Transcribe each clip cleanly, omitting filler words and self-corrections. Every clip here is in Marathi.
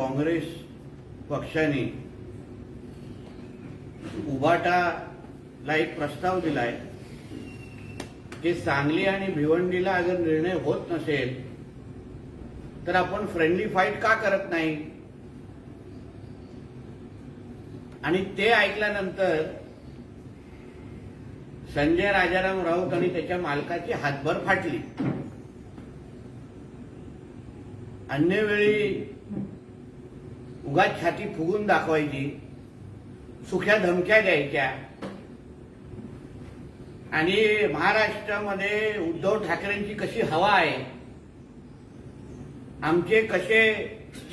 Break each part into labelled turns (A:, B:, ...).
A: काँग्रेस पक्षाने उभाटाला एक प्रस्ताव दिलाय की सांगली आणि भिवंडीला अगर निर्णय होत नसेल तर आपण फ्रेंडली फाईट का करत नाही। आणि ते ऐकल्यानंतर संजय राजाराम राऊत आणि त्याच्या मालकाची हातभर फाटली। अन्य वेळी उगाच छाती फुगून दाखवायची, सुख्या धमक्या द्यायच्या आणि महाराष्ट्रामध्ये उद्धव ठाकरेंची कशी हवा आहे, आमचे कसे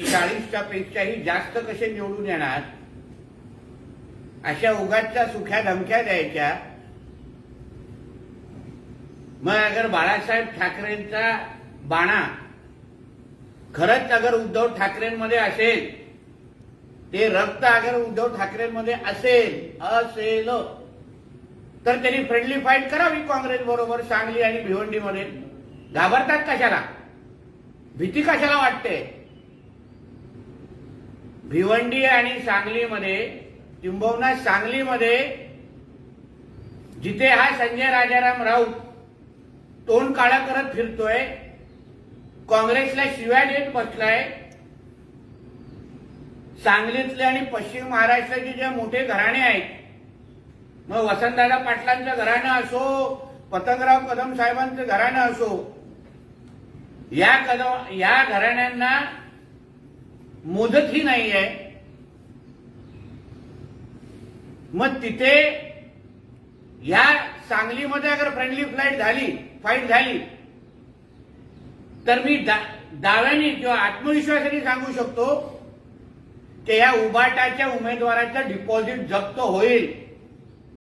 A: 40च्या पेक्षाही जास्त कसे निवडून येणार, अशा उगाचच्या सुख्या धमक्या द्यायच्या। मग अगर बाळासाहेब ठाकरेंचा बाणा खरंच अगर उद्धव ठाकरेंमध्ये असेल, ते रक्त अगर उद्धव ठाकरेंमध्ये असेल तर त्यांनी फ्रेंडली फाईट करावी काँग्रेस बरोबर सांगली आणि भिवंडीमध्ये। घाबरतात कशाला, भीती कशाला वाटते। भिवंडी आणि सांगलीमध्ये, किंबहुना सांगलीमध्ये जिथे हा संजय राजाराम राऊत तोंड काळा करत फिरतोय, काँग्रेसला शिव्या देत बसलाय, सांगलीतले आणि पश्चिम महाराष्ट्राचे जे मोठे घराणे आहेत, मग वसंतदादा पाटलांचं घराणं असो, पतंगराव कदम साहेबांचं घराणं असो, या घराण्यांना मुदतही नाहीये। मग तिथे या सांगलीमध्ये अगर फ्रेंडली फाईट झाली तर मी दाव्याने किंवा आत्मविश्वासाने सांगू शकतो की या उभाटाच्या उमेदवाराचं डिपॉझिट जप्त होईल।